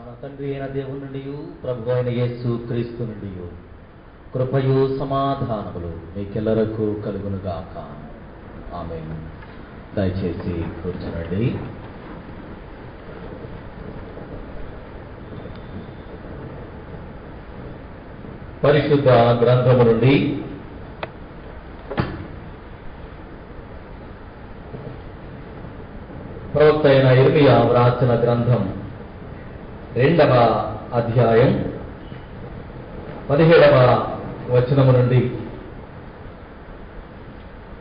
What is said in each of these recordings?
మన తండ్రి అయిన దేవుని నుండి ప్రభు అయిన యేసు క్రీస్తు నుండి కృపయు సమాధానములు మీకెల్లరకు కలుగునుగాక. ఆమేన్. దయచేసి కూర్చోండి. పరిశుద్ధ గ్రంథము నుండి ప్రవక్త అయిన ఇర్మియా వ్రాసిన గ్రంథం 2వ అధ్యాయం 17వ వచనము నుండి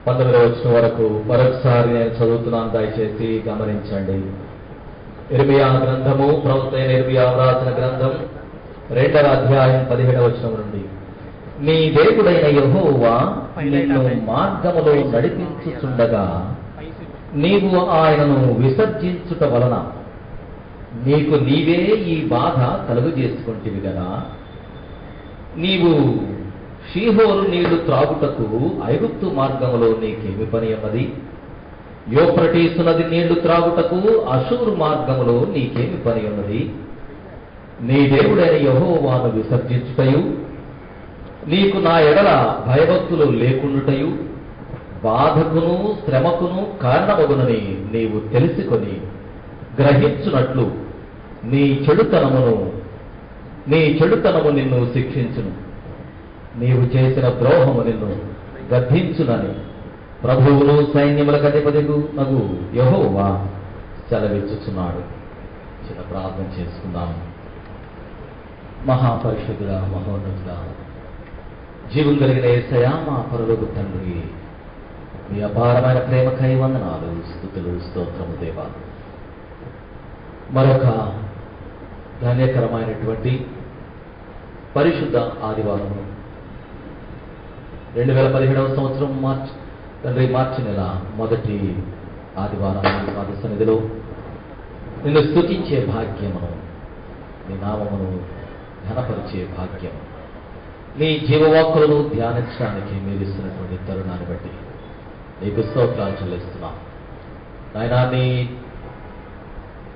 19వ వచనం వరకు మరొకసారి నేను చదువుతున్నాను. దయచేసి గమనించండి. ఇర్మియా గ్రంథము, ప్రవక్త అయిన ఇర్మియా వ్రాసిన గ్రంథం 2వ అధ్యాయం 17వ వచనం నుండి. నీ దేవుడైన యెహోవా నిన్ను మార్గములో నడిపించుచుండగా నీవు ఆయనను విసర్జించుట వలన నీకు నీవే ఈ బాధ కలుగు చేసుకుంటివి కదా. నీవు షీహోరు నీళ్లు త్రాగుటకు ఐగుప్తు మార్గములో నీకేమి పని అన్నది? యూఫ్రటీసు నది నీళ్లు త్రాగుటకు అషూరు మార్గములో నీకేమి పని ఉన్నది? నీ దేవుడైన యెహోవాను విసర్జించుటయు నీకు నా ఎడల భయభక్తులు లేకుండుటయు బాధకును శ్రమకును కారణమగునని నీవు తెలుసుకొని గ్రహించునట్లు నీ చెడుతనము నిన్ను శిక్షించును. నీవు చేసిన ద్రోహము నిన్ను గద్దించునని ప్రభువును సైన్యములకు అధిపతియగు యెహోవా సెలవిచ్చుచున్నాడు. చిన్న ప్రార్థన చేసుకుందాం. మహాపరిషుద్ధుడా, మహోన్నతుడా, జీవం కలిగిన యేసయ్యా, మా పరలోక తండ్రి, మీ అపారమైన ప్రేమకై వందనాలు, స్తుతులు, స్తోత్రము దేవా. మరొక ధన్యకరమైనటువంటి పరిశుద్ధ ఆదివారం 2017వ సంవత్సరం మార్చి నెల మొదటి ఆదివారం పాద సన్నిధిలో నిన్ను స్తుతించే భాగ్యమును, నీ నామమును ఘనపరిచే భాగ్యము, నీ జీవవాక్కులను ధ్యానించడానికి మీరు ఇస్తున్నటువంటి తరుణాన్ని బట్టి నీకు స్తోత్రాలు చెల్లిస్తున్నాం. నాయనా, నీ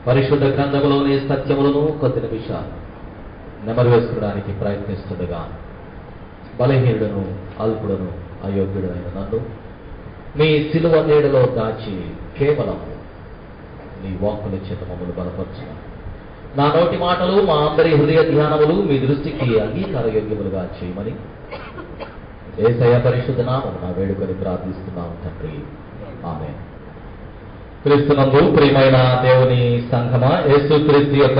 పరిశుద్ధ గ్రంథములోని సత్యములను కొద్ది నిమిషాలు నెమరు వేసుకోవడానికి ప్రయత్నిస్తుండగా బలహీనుడను, అల్పుడను, అయోగ్యుడైన నన్ను మీ సిలువ నీడలో దాచి కేవలం నీ వాక్కుల చేత మమ్మల్ని బలపరచు. నా నోటి మాటలు, మా అందరి హృదయ ధ్యానములు మీ దృష్టికి అంగీకార యోగ్యములుగా చేయమని యేసయ్య పరిశుద్ధ నామమున వేడుకొని ప్రార్థిస్తున్నాము తండ్రి. ఆమేన్. క్రీస్తునందు ప్రియమైన దేవుని సంఘమా, యేసు క్రీస్తు యొక్క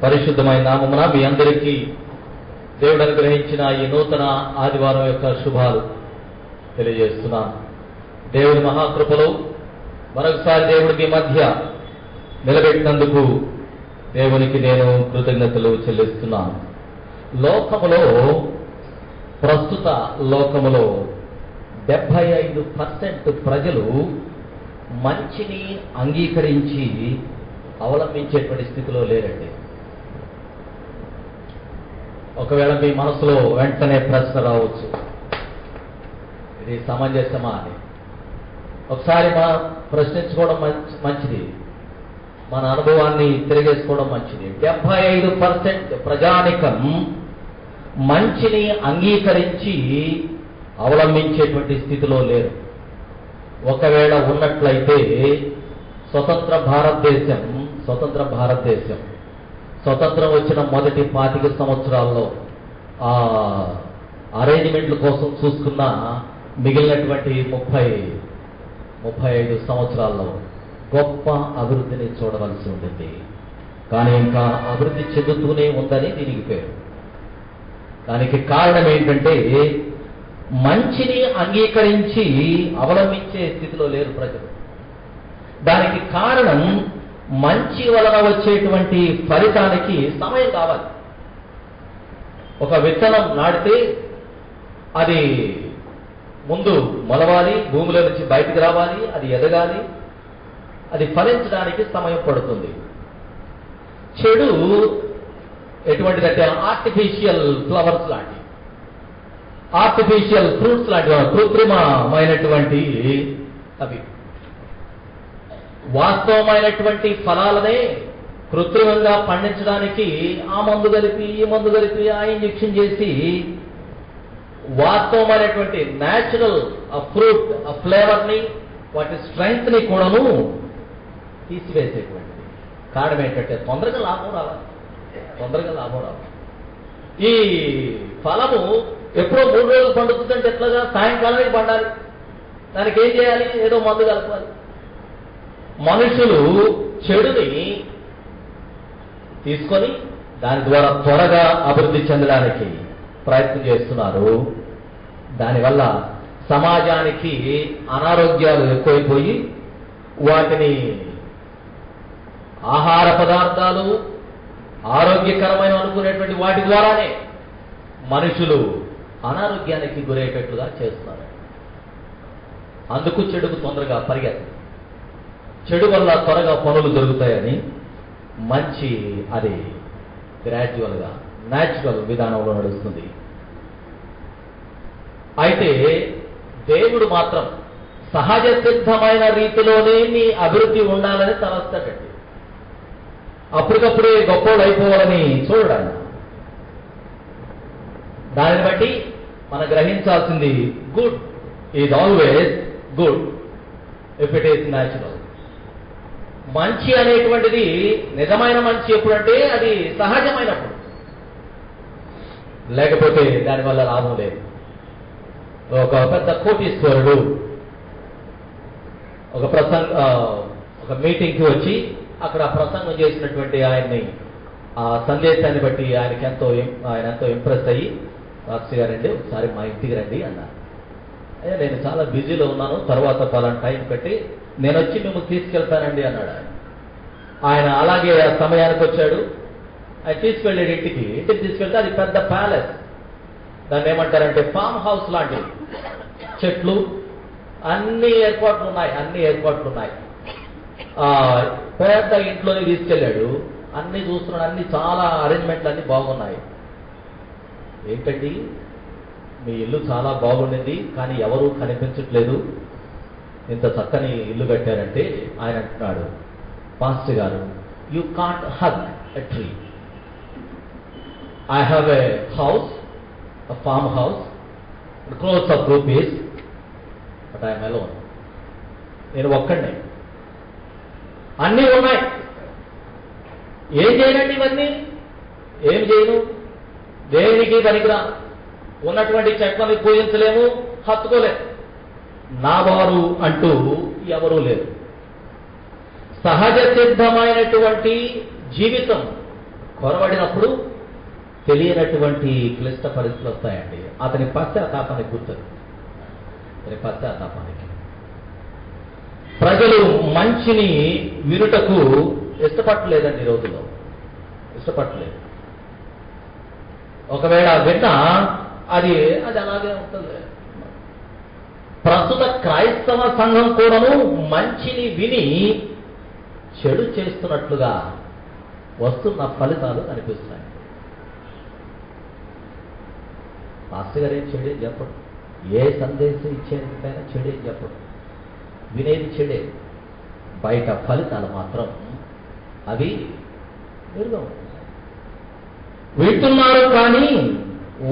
పరిశుద్ధమైన నామమున మీ అందరికీ దేవుడు అనుగ్రహించిన ఈ నూతన ఆదివారం యొక్క శుభాలు తెలియజేస్తున్నాను. దేవుని మహాకృపలో మరొకసారి దేవుడి మీ మధ్య నిలబెట్టినందుకు దేవునికి నేను కృతజ్ఞతలు చెల్లిస్తున్నాను. ప్రస్తుత లోకములో 75% ప్రజలు మంచిని అంగీకరించి అవలంబించేటువంటి స్థితిలో లేరండి. ఒకవేళ మీ మనసులో వెంటనే ప్రశ్న రావచ్చు, ఇది సమంజసమా అని. ఒకసారి ప్రశ్నించుకోవడం మంచిది, మన అనుభవాన్ని తిరిగేసుకోవడం మంచిది. 75% ప్రజానికం మంచిని అంగీకరించి అవలంబించేటువంటి స్థితిలో లేరు. ఒకవేళ ఉన్నట్లయితే స్వతంత్ర భారతదేశం స్వతంత్రం వచ్చిన మొదటి 25 సంవత్సరాల్లో ఆ అరేంజ్మెంట్ల కోసం చూసుకున్న మిగిలినటువంటి 35 సంవత్సరాల్లో గొప్ప అభివృద్ధిని చూడవలసి ఉంటుంది. కానీ ఇంకా అభివృద్ధి చెందుతూనే ఉందని దీనికి పేరు. దానికి కారణం ఏంటంటే మంచిని అంగీకరించి అవలంబించే స్థితిలో లేరు ప్రజలు. దానికి కారణం మంచి వలన వచ్చేటువంటి ఫలితానికి సమయం కావాలి. ఒక విత్తనం నాటితే అది ముందు మొలవాలి, భూమిలో నుంచి బయటికి రావాలి, అది ఎదగాలి, అది ఫలించడానికి సమయం పడుతుంది. చెడు ఎటువంటిదంటే ఆర్టిఫిషియల్ ఫ్లవర్స్ లాంటి, ఆర్టిఫిషియల్ ఫ్రూట్స్ లాంటి, కృత్రిమమైనటువంటి అవి. వాస్తవమైనటువంటి ఫలాలనే కృత్రిమంగా పండించడానికి ఆ మందు కలిపి ఈ మందు కలిపి ఆ ఇంజెక్షన్ చేసి వాస్తవమైనటువంటి న్యాచురల్ ఫ్రూట్ ఫ్లేవర్ని వాటి స్ట్రెంగ్త్ని కూడాను తీసివేసేటువంటిది. కారణం ఏంటంటే తొందరగా లాభం రావాలి. ఈ ఫలము ఎప్పుడో 3 రోజులు పండుతుందంటే ఎట్లాగా సాయంకాలానికి పండాలి. దానికి ఏం చేయాలి? ఏదో మందు కలపాలి. మనుషులు చెడుని తీసుకొని దాని ద్వారా త్వరగా అభివృద్ధి చెందడానికి ప్రయత్నం చేస్తున్నారు. దానివల్ల సమాజానికి అనారోగ్యాలు ఎక్కువైపోయి వాటిని ఆహార పదార్థాలు ఆరోగ్యకరమైన అనుకునేటువంటి వాటి ద్వారానే మనుషులు అనారోగ్యానికి గురయ్యేటట్లుగా చేస్తున్నారు. అందుకు చెడుకు తొందరగా పరిగెత్త, చెడు వల్ల త్వరగా పనులు దొరుకుతాయని మంచి అది గ్రాడ్యువల్గా న్యాచురల్ విధానంలో నడుస్తుంది. అయితే దేవుడు మాత్రం సహజ సిద్ధమైన రీతిలోనే నీ అభివృద్ధి ఉండాలని తలస్తాడండి. అప్పటికప్పుడే గొప్పలు అయిపోవాలని చూడండి. దానిని బట్టి మనం గ్రహించాల్సింది good is always good if it is natural. మంచి అనేటువంటిది నిజమైన మంచి ఎప్పుడంటే అది సహజమైనప్పుడు, లేకపోతే దానివల్ల లాభం లేదు. ఒక పెద్ద కోటీశ్వరుడు ఒక మీటింగ్కి వచ్చి అక్కడ ప్రసంగం చేసినటువంటి ఆయన్ని ఆ సందేశాన్ని బట్టి ఆయన ఎంతో ఇంప్రెస్ అయ్యి, రాష్ట్ర గారండి ఒకసారి మా ఇంటికి రండి అన్నారు. అయ్యా నేను చాలా బిజీలో ఉన్నాను, తర్వాత పలానా టైం పెట్టి నేను వచ్చి మిమ్మల్ని తీసుకెళ్తానండి అన్నాడు. ఆయన అలాగే ఆ సమయానికి వచ్చాడు. ఆయన తీసుకెళ్ళాడు ఇంటికి తీసుకెళ్తే అది పెద్ద ప్యాలెస్. దాన్ని ఏమంటారంటే ఫామ్ హౌస్ లాంటివి, చెట్లు, అన్ని ఏర్పాట్లు ఉన్నాయి. పెద్ద ఇంట్లోనే తీసుకెళ్ళాడు. అన్ని చూస్తున్నాడు, అన్ని చాలా అరేంజ్మెంట్లు అన్ని బాగున్నాయి. ఏంటండి మీ ఇల్లు చాలా బాగుండింది కానీ ఎవరూ కనిపించట్లేదు, ఇంత చక్కని ఇల్లు కట్టారంటే ఆయన అంటున్నాడు, పాస్టర్ గారు you can't hug a tree. I have a house, a farmhouse, crores of rupees, but I am alone. నేను ఒక్కడే, అన్నీ ఉన్నాయి. ఏం చేయనండి ఇవన్నీ? ఏం చేయను, దేనికి పనికిరా. ఉన్నటువంటి చెట్లని పూజించలేము, హత్తుకోలేము. నా వారు అంటూ ఎవరూ లేరు. సహజ సిద్ధమైనటువంటి జీవితం కొరవడినప్పుడు తెలియనటువంటి క్లిష్ట పరిస్థితులు వస్తాయండి. అతని పశ్చాత్తాపానికి గుర్తుంది. ప్రజలు మంచిని వినుటకు ఇష్టపడలేదండి. ఈ రోజుల్లో ఇష్టపడలేదు. ఒకవేళ విన్నా అది అలాగే ఉంటుంది. ప్రస్తుత క్రైస్తవ సంఘం కూడాను మంచిని విని చెడు చేస్తున్నట్లుగా వస్తున్న ఫలితాలు కనిపిస్తున్నాయి. మాస్టర్ గారు ఏం చెడే చెప్పడు, ఏ సందేశం ఇచ్చేందుకైనా చెడే చెప్పడు, వినేది చెడే. బయట ఫలితాలు మాత్రం అవి మెరుగా వింటున్నారు కానీ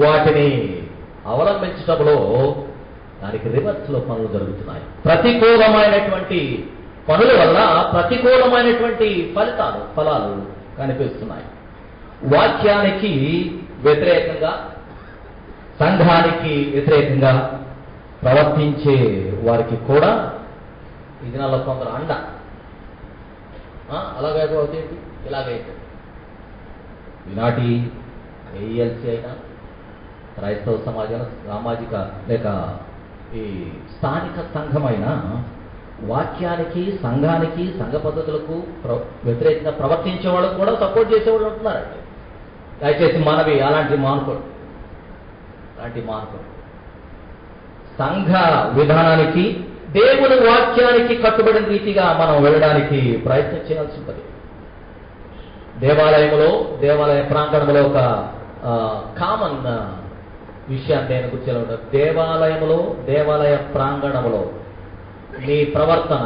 వాటిని అవలంబించడంలో దానికి రివర్స్లో పనులు జరుగుతున్నాయి. ప్రతికూలమైనటువంటి పనుల వల్ల ప్రతికూలమైనటువంటి ఫలాలు కనిపిస్తున్నాయి. వాక్యానికి వ్యతిరేకంగా, సంఘానికి వ్యతిరేకంగా ప్రవర్తించే వారికి కూడా ఈ దినాల్లో కొందరు అండ అలాగైతే ఇలాగైతే ఈనాటి ఏఎల్సీ అయినా క్రైస్తవ సమాజం సామాజిక లేక ఈ స్థానిక సంఘమైన వాక్యానికి, సంఘానికి, సంఘ పద్ధతులకు వ్యతిరేకంగా ప్రవర్తించే వాళ్ళకు కూడా సపోర్ట్ చేసేవాళ్ళు ఉంటున్నారండి. దయచేసి మనవి అలాంటి మానుకోండి. సంఘ విధానానికి, దేవుని వాక్యానికి కట్టుబడిన రీతిగా మనం వెళ్ళడానికి ప్రయత్నం చేయాల్సి ఉంటుంది. దేవాలయ ప్రాంగణంలో ఒక కామన్ విషయాన్ని నేను గుర్తించాను. దేవాలయ ప్రాంగణంలో మీ ప్రవర్తన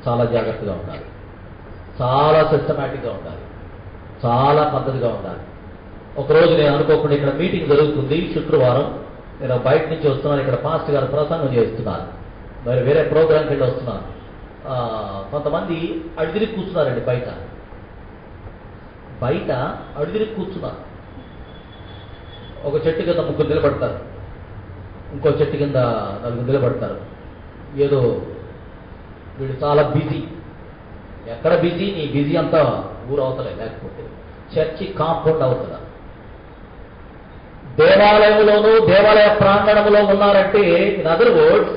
చాలా జాగ్రత్తగా ఉండాలి, చాలా సిస్టమేటిక్గా ఉండాలి. చాలా పద్ధతిగా ఉండాలి. ఒకరోజు నేను అనుకోకుండా ఇక్కడ మీటింగ్ జరుగుతుంది, శుక్రవారం. నేను బయట నుంచి వస్తున్నాను, ఇక్కడ పాస్టర్ గారు ప్రసంగం చేస్తున్నారు. మరి వేరే ప్రోగ్రాంకి వెళ్ళి వస్తున్నాను. కొంతమంది అడిగిరి కూర్చున్నారండి బయట అడిగిరి కూర్చున్నారు. ఒక చెట్టు కింద 3 నిలబడతారు, ఇంకో చెట్టు కింద 4 నిలబడతారు. ఏదో వీడు చాలా బిజీ. ఎక్కడ బిజీ? నీ బిజీ అంతా ఊరు అవతలే, లేకపోతే చర్చి కాంపౌండ్ అవుతుందా? దేవాలయంలోనూ దేవాలయ ప్రాంగణంలో ఉన్నారంటే ఇన్ అదర్ వర్డ్స్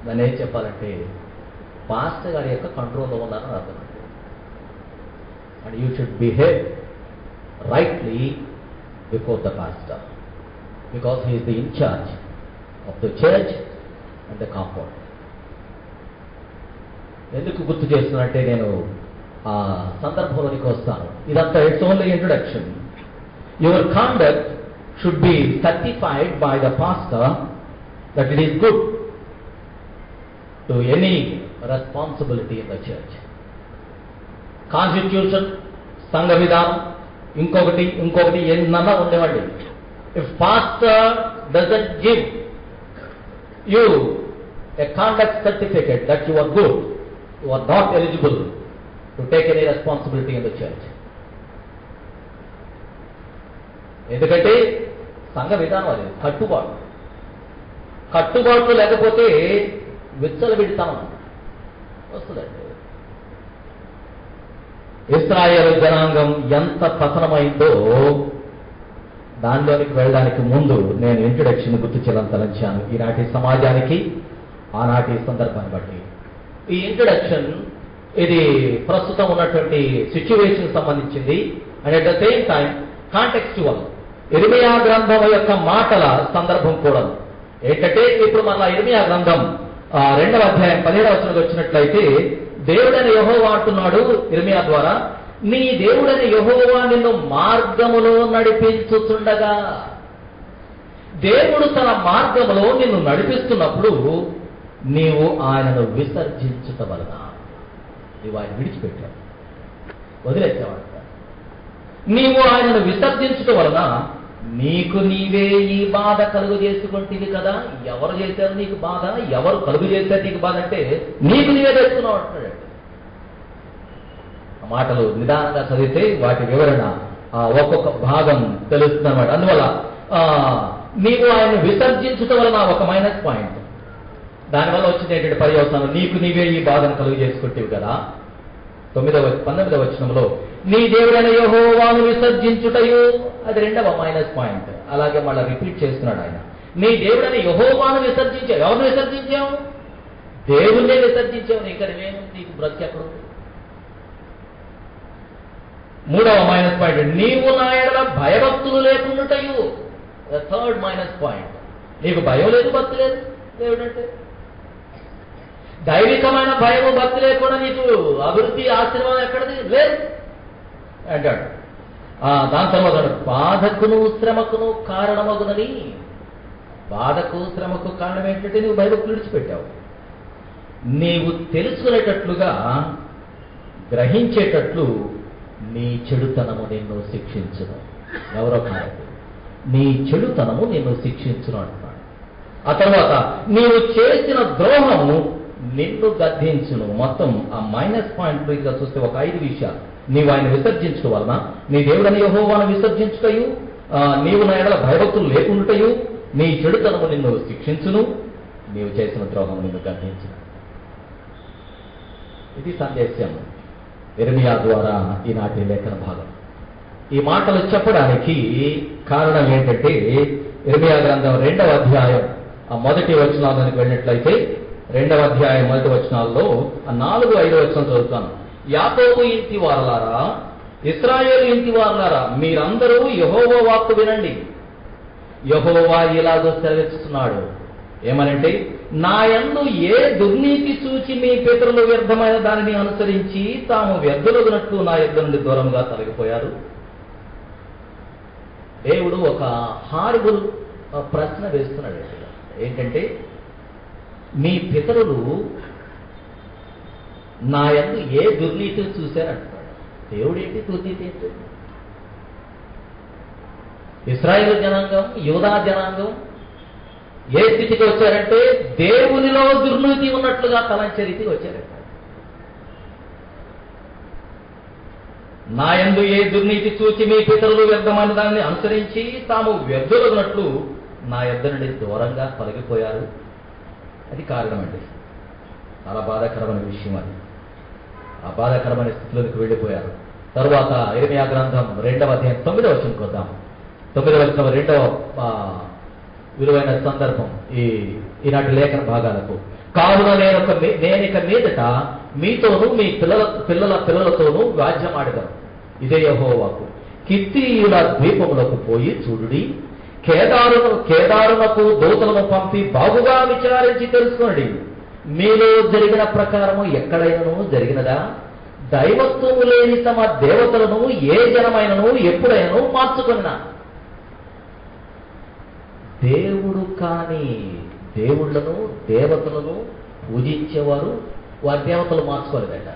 దాన్ని ఏం చెప్పాలంటే పాస్టర్ గారి యొక్క కంట్రోల్లో ఉన్నారని అర్థం. And you should behave rightly before the pastor because he is the incharge of the church and the compound. ఎందుకు గుర్తు చేస్తున్నట్టే నేను ఆ సందర్భంలోనికి వస్తాను. ఇదంతా it's only introduction. Your conduct should be certified by the pastor that it is good to any responsibility in the church. Constitution, సంఘ విధానం, ఇంకొకటి ఎన్నన్నా ఉండేవాడి. If pastor doesn't give you a conduct certificate that you are good, you are not eligible to take any responsibility in the church. ఎందుకంటే సంఘ విధానం అది కట్టుబాట్లు లేకపోతే విచ్చలవిడితనం వస్తుందండి. ఇశ్రాయేలు జనాంగం ఎంత పతనమైందో దానిలోనికి వెళ్ళడానికి ముందు నేను ఇంట్రొడక్షన్ గుర్తు చేయాలనుంచాను. ఈనాటి సమాజానికి ఆనాటి సందర్భాన్ని బట్టి ఈ ఇంట్రొడక్షన్ ఇది ప్రస్తుతం ఉన్నటువంటి సిచ్యువేషన్ సంబంధించింది. And at the same time contextual. ఇర్మియా గ్రంథం యొక్క మాటల సందర్భం కూడా ఏంటంటే, ఇప్పుడు మన ఇర్మియా గ్రంథం 2వ అధ్యాయం 17వ వచనంలో వచ్చినట్లయితే దేవుడైన యెహోవా అంటున్నాడు ఇర్మియా ద్వారా, నీ దేవుడైన యెహోవా నిన్ను మార్గములో నడిపించుతుండగా. దేవుడు తన మార్గములో నిన్ను నడిపిస్తున్నప్పుడు నీవు ఆయనను విసర్జించుట వలన నీవు ఆయన విడిచిపెట్టావు, వదిలేసావంట. నీవు ఆయనను విసర్జించడం వలన నీకు నీవే ఈ బాధ కలుగు చేసుకుంటుంది కదా. ఎవరు చేశారు నీకు బాధ? ఎవరు కలుగు చేశారు నీకు బాధ అంటే నీకు నీవే తెచ్చుకున్నావు అంటున్నాడు. ఆ మాటలు నిదానంగా చదివితే వాటి వివరణ ఒక్కొక్క భాగం తెలుస్తుంది అన్నమాట. అందువల్ల నీవు ఆయన్ని విసర్జించడం వలన ఒక మైనస్ పాయింట్. దానివల్ల వచ్చింది ఏంటంటే పర్యవసానం, నీకు నీవే ఈ బాధను కలుగు చేసుకుంటేవి కదా. 19వ వచనంలో నీ దేవుడైన యెహోవాను విసర్జించుటయు, అది 2వ మైనస్ పాయింట్. అలాగే మళ్ళీ రిపీట్ చేస్తున్నాడు ఆయన, నీ దేవుడైన యెహోవాను విసర్జించావు. ఎవరిని విసర్జించావు? దేవుణ్ణే విసర్జించావు. నీకు నీకు బ్రతికి ఎక్కడ? 3వ మైనస్ పాయింట్, నీవు నా ఎడల భయభక్తులు లేకుండాటయు. 3rd మైనస్ పాయింట్, నీకు భయం లేదు, భక్తి లేదు. దేవుడంటే దైవికమైన భయము భక్తి లేకుండా నీకు అభివృద్ధి ఆశీర్వాదం ఎక్కడది? లేదు అంటాడు. దాని తర్వాత బాధకును శ్రమకును కారణమగునని. బాధకు శ్రమకు కారణం ఏంటంటే నువ్వు భయభక్తులు విడిచిపెట్టావు. నీవు తెలుసుకునేటట్లుగా గ్రహించేటట్లు నీ చెడుతనము నిన్ను శిక్షించును. ఎవరో కాదు, నీ చెడుతనము నిన్ను శిక్షించును అంటున్నాడు. ఆ తర్వాత నీవు చేసిన ద్రోహము నిన్ను గద్దించును. మొత్తం ఆ మైనస్ పాయింట్ గా చూస్తే ఒక 5 విషయాలు. నీవు ఆయన విసర్జించడం వలన, నీ దేవుడని యెహోవాను విసర్జించుటయు, నీవు నా ఎడల భయభక్తులు లేకుండాటయు, నీ చెడుతనము నిన్ను శిక్షించును, నీవు చేసిన ద్రోహము నిన్ను గద్దించును. ఇది సందేశం ఇర్మియా ద్వారా ఈనాటి లేఖన భాగం. ఈ మాటలు చెప్పడానికి కారణం ఏంటంటే, ఇర్మియా గ్రంథం 2వ అధ్యాయం మొదటి వచనాలకు వెళ్ళినట్లయితే 2వ అధ్యాయం మొదటి వచనాల్లో 4, 5 వచనం చదువుతాను. యాకోబు ఇంటి వారలారా, ఇశ్రాయేలు ఇంటి వారలారా, మీరందరూ యెహోవా వాక్కు వినండి. యెహోవా ఇలాగో సెలవిస్తున్నాడు, ఏమనంటే, నా యందు ఏ దుర్నీతి చూచి మీ పితరులు వ్యర్థమైన దానిని అనుసరించి తాము వ్యర్థులగునట్లు నా యుద్ధ నుండి దూరంగా తొలగిపోయారు. దేవుడు ఒక హార్బుల్ ప్రశ్న వేస్తున్నాడు. ఏంటంటే, మీ పితరులు నా యందు ఏ దుర్నీతి చూశారంటున్నాడు. దేవుడేంటి, దుర్నీతి ఏంటి? ఇశ్రాయేలు జనాంగం, యూదా జనాంగం ఏ స్థితికి వచ్చారంటే దేవునిలో దుర్నీతి ఉన్నట్లుగా తలంచే రీతికి వచ్చారంట. నా యందు ఏ దుర్నీతి చూచి మీ పితరులు వ్యర్థమైన దాన్ని అనుసరించి తాము వ్యర్థులన్నట్లు నా యొద్ద నుండి దూరంగా తొలగిపోయారు. అది కారణం అండి. చాలా బాధాకరమైన విషయం అది. ఆ బాధాకరమైన స్థితిలోకి వెళ్ళిపోయారు. తరువాత ఇర్మీయా గ్రంథం 2వ అధ్యాయం 9వ వచనంకి వద్దాం. 9వ వచనం 2వ విలువైన సందర్భం ఈనాటి లేఖన భాగాలకు. కావున నేనిక మీదట మీతోనూ మీ పిల్లలతోనూ వ్యాజ్యమాడగలను. ఇదే యెహోవాకు. కిత్తీయుల ద్వీపములకు పోయి చూడుడి, కేదారునకు దూతలను పంపి బాగుగా విచారించి తెలుసుకోండి. మీలో జరిగిన ప్రకారము ఎక్కడైనను జరిగినదా? దైవత్వము లేని తమ దేవతలను ఏ జనమైనను ఎప్పుడైనను మార్చుకొనినా? దేవుడు కాని దేవుళ్లను దేవతలను పూజించేవారు వారి దేవతలు మార్చుకోలేదట.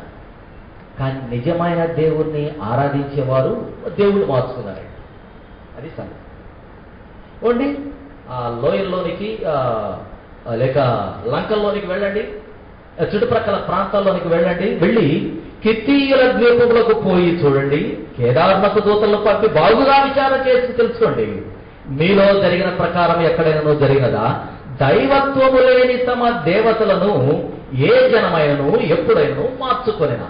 కానీ నిజమైన దేవుణ్ణి ఆరాధించేవారు దేవుళ్ళు మార్చుకున్నారట. అది సంగతి. ఓండి ఆ లోయల్లోనికి లేక లంకల్లోనికి వెళ్ళండి, చుట్టుప్రక్కల ప్రాంతాల్లోనికి వెళ్ళండి. వెళ్ళి కిత్తీయుల ద్వీపములకు పోయి చూడండి, కేదారునకు దూతలను పంపి బాగుగా విచారణ చేసి తెలుసుకోండి. మీలో జరిగిన ప్రకారం ఎక్కడైనా జరిగినదా? దైవత్వము లేని తమ దేవతలను ఏ జనమైనను ఎప్పుడైనా మార్చుకొనినా?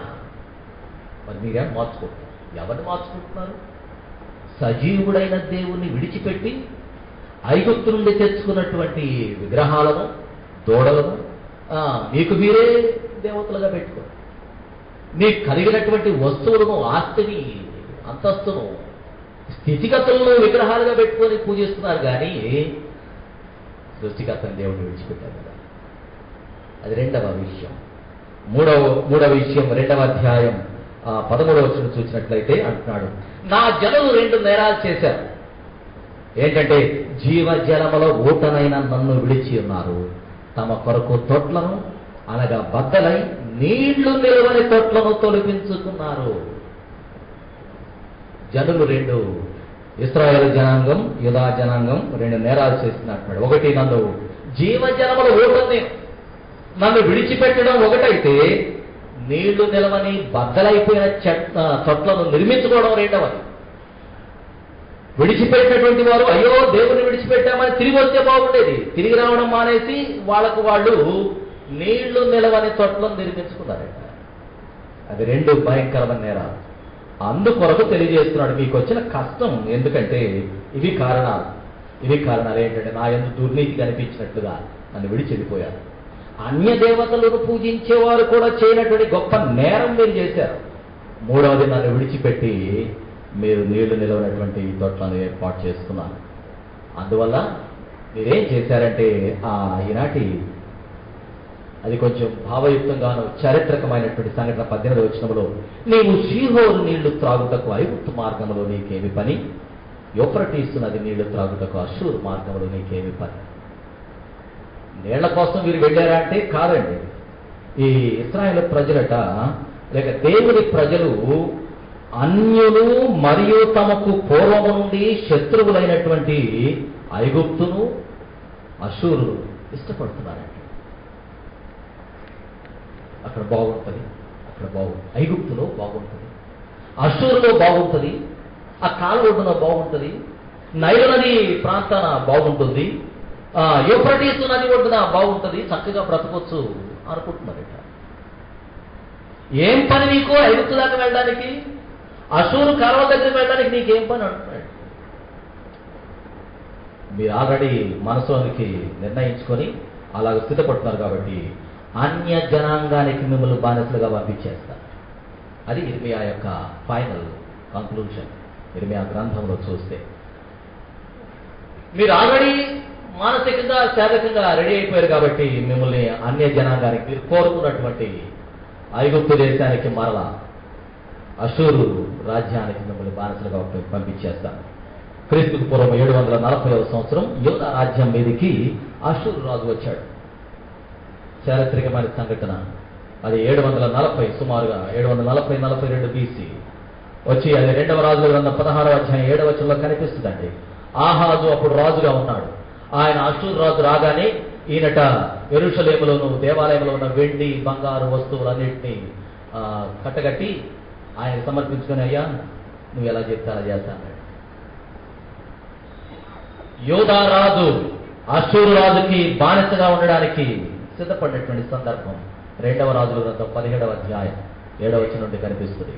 మరి మీరేం మార్చుకుంటున్నారు? ఎవరిని మార్చుకుంటున్నారు? సజీవుడైన దేవుణ్ణి విడిచిపెట్టి ఐగుప్తు నుండి తెచ్చుకున్నటువంటి విగ్రహాలను, దూడలను మీకు మీరే దేవతలుగా పెట్టుకోండి. మీకు కలిగినటువంటి వస్తువులను, ఆస్తిని, అంతస్తును, స్థితిగతులను విగ్రహాలుగా పెట్టుకొని పూజిస్తున్నారు. కానీ సృష్టికర్తని దేవుడిని విడిచిపెట్టారు కదా. అది రెండవ విషయం. మూడవ విషయం 2వ అధ్యాయం 13వ వచనం చూసినట్లయితే అంటున్నాడు, నా జనులు 2 నేరాలు చేశారు. ఏంటంటే జీవజలముల ఊటనైన నన్ను విడిచి ఉన్నారు. తమ కొరకు తొట్లను అనగా బద్దలై నీళ్లు నిలవని తొట్లను తొలగించుకున్నారు. జనులు 2, ఇశ్రాయేలు జనాంగం, యూదా జనాంగం 2 నేరాలు చేస్తున్నట్టు. ఒకటి, నన్ను జీవజలముల ఊటని నన్ను విడిచిపెట్టడం ఒకటైతే, నీళ్లు నిలవని బద్దలైపోయిన తొట్లను నిర్మించుకోవడం రెండవది. విడిచిపెట్టినటువంటి వారు అయ్యో దేవుని విడిచిపెట్టామని తిరిగి వస్తే బాగుండేది. తిరిగి రావడం మానేసి వాళ్ళు నీళ్లు నిలవని తొట్లను నిర్మించుకున్నారట. అది 2 భయంకరమైన నేరాలు. అందుకొరకు తెలియజేస్తున్నాడు మీకు వచ్చిన కష్టం. ఎందుకంటే ఇవి కారణాలు ఏంటంటే నా యందు దుర్నీతి కనిపించినట్లుగా నన్ను విడిచెళ్ళిపోయారు. అన్య దేవతలను పూజించేవారు కూడా చేయనటువంటి గొప్ప నేరం మీరు చేశారు. మూడవది, నన్ను విడిచిపెట్టి మీరు నీళ్లు నిలవనటువంటి తొట్లను ఏర్పాటు చేసుకున్నారు. అందువల్ల మీరేం చేశారంటే ఈనాటి అది కొంచెం భావయుక్తంగాను చారిత్రకమైనటువంటి సంఘటన 18వ వచనంలో, నీవు షీహోరు నీళ్లు త్రాగుటకు ఐగుప్తు మార్గంలో నీకేమి పని? యూఫ్రటీసు నది నీళ్లు త్రాగుటకు అషూరు మార్గంలో నీకేమి పని? నీళ్ల కోసం మీరు వెళ్ళారా అంటే కాదండి. ఈ ఇశ్రాయేలు ప్రజలట, లేక దేవుని ప్రజలు అన్యులు మరియు తమకు పూర్వము నుండి శత్రువులైనటువంటి ఐగుప్తును, అషూరును ఇష్టపడుతున్నారండి. అక్కడ బాగుంటుంది, ఐగుప్తులో బాగుంటుంది, అషూరులో బాగుంటుంది, ఆ కాలువొడ్డున బాగుంటుంది, నైలు నది ప్రాంతాన బాగుంటుంది, యూఫ్రటీసు నది ఒడ్డున బాగుంటుంది, చక్కగా బ్రతకొచ్చు అనుకుంటున్నారట. ఏం పని నీకు ఐగుప్తు దాకా వెళ్ళడానికి? అషూరు కాలువ దగ్గరికి వెళ్ళడానికి నీకేం పని అంటున్నాడు. మీరు ఆల్రెడీ మనసులోనికి నిర్ణయించుకొని అలాగ స్థితపడుతున్నారు కాబట్టి అన్య జనాంగానికి మిమ్మల్ని బానిసలుగా పంపించేస్తారు. అది ఇర్మియా యొక్క ఫైనల్ కంక్లూషన్. ఇర్మియా గ్రంథంలో చూస్తే మీరు ఆల్రెడీ మానసికంగా, శారీరకంగా రెడీ అయిపోయారు కాబట్టి మిమ్మల్ని అన్య జనాంగానికి, మీరు కోరుకున్నటువంటి ఐగుప్తు దేశానికి, మరలా అషూరు రాజ్యానికి మిమ్మల్ని బానిసలుగా పంపించేస్తాను. క్రీస్తుకు పూర్వం 740వ సంవత్సరం యూదా రాజ్యం మీదకి అషూరు రాజు వచ్చాడు. చారిత్రకమైన సంఘటన. అది 740 సుమారుగా 740-42 బీసీ వచ్చి అది 2వ రాజుల గ్రంథం 16వ అధ్యాయం 7వ వచనంలో కనిపిస్తుందండి. ఆహాజు అప్పుడు రాజుగా ఉన్నాడు. ఆయన అషూరు రాజు రాగానే ఈయనట యెరూషలేములోను దేవాలయంలో ఉన్న వెండి బంగారు వస్తువులన్నింటినీ కట్టగట్టి ఆయన సమర్పించుకుని, అయ్యా నువ్వు ఎలా చెప్తే అలా చేస్తా అన్నాడు. యోధా రాజు అషూరు రాజుకి బానిసగా ఉండడానికి సిద్ధపడినటువంటి సందర్భం 2వ రాజుల గ్రంథం 17వ అధ్యాయం 7వ వచనం నుండి కనిపిస్తుంది.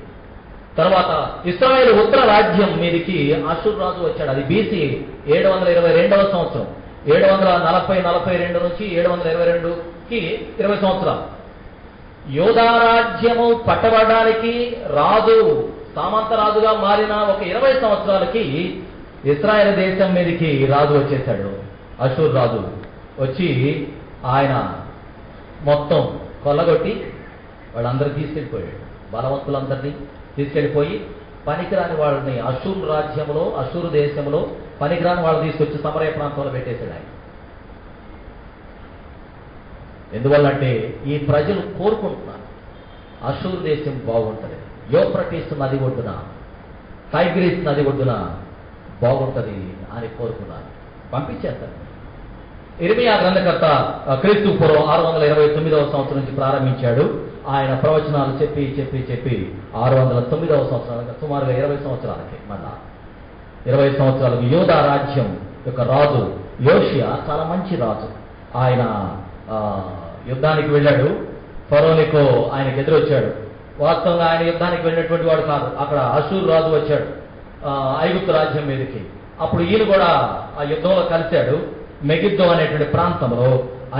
తర్వాత ఇశ్రాయేలు ఉత్తర రాజ్యం మీదికి అషూరు రాజు వచ్చాడు. అది బీసీ 722వ సంవత్సరం. 742 నుంచి 722కి 20 సంవత్సరాలు. యోధా రాజ్యము పట్టబడడానికి రాజు సామంత రాజుగా మారిన ఒక 20 సంవత్సరాలకి ఇశ్రాయేల్ దేశం మీదకి రాజు వచ్చేసాడు. అషూరు రాజు వచ్చి ఆయన మొత్తం కొల్లగొట్టి వాళ్ళందరూ తీసుకెళ్ళిపోయాడు. బలవంతులందరినీ తీసుకెళ్ళిపోయి పనికిరాని వాళ్ళని అషూరు రాజ్యంలో అషూరు దేశంలో పనికిరాని వాళ్ళు తీసుకొచ్చి సమరయ ప్రాంతంలో పెట్టేశాడు ఆయన. ఎందువల్లంటే ఈ ప్రజలు కోరుకుంటున్నారు అషూరు దేశం బాగుంటుంది, యూఫ్రటీస్ నది ఒడ్డున టైగ్రీస్ నది ఒడ్డున బాగుంటుంది అని కోరుకున్నారు. పంపించేస్తారు. ఇర్మియా గ్రంథకర్త క్రీస్తు పూర్వం 629వ సంవత్సరం నుంచి ప్రారంభించాడు. ఆయన ప్రవచనాలు చెప్పి 609వ సంవత్సరాలకు సుమారుగా 20 సంవత్సరాలకి మళ్ళా 20 సంవత్సరాలకు యోధా రాజ్యం యొక్క రాజు యోషియా చాలా మంచి రాజు. ఆయన యుద్ధానికి వెళ్ళాడు. ఫరోనికో ఆయనకు ఎదురొచ్చాడు. వాస్తవంగా ఆయన యుద్ధానికి వెళ్ళినటువంటి వాడు కాదు. అక్కడ అషూరు రాజు వచ్చాడు ఐగుప్తు రాజ్యం మీదకి. అప్పుడు ఈయన కూడా ఆ యుద్ధంలో కలిశాడు. మెగిద్దో అనేటువంటి ప్రాంతంలో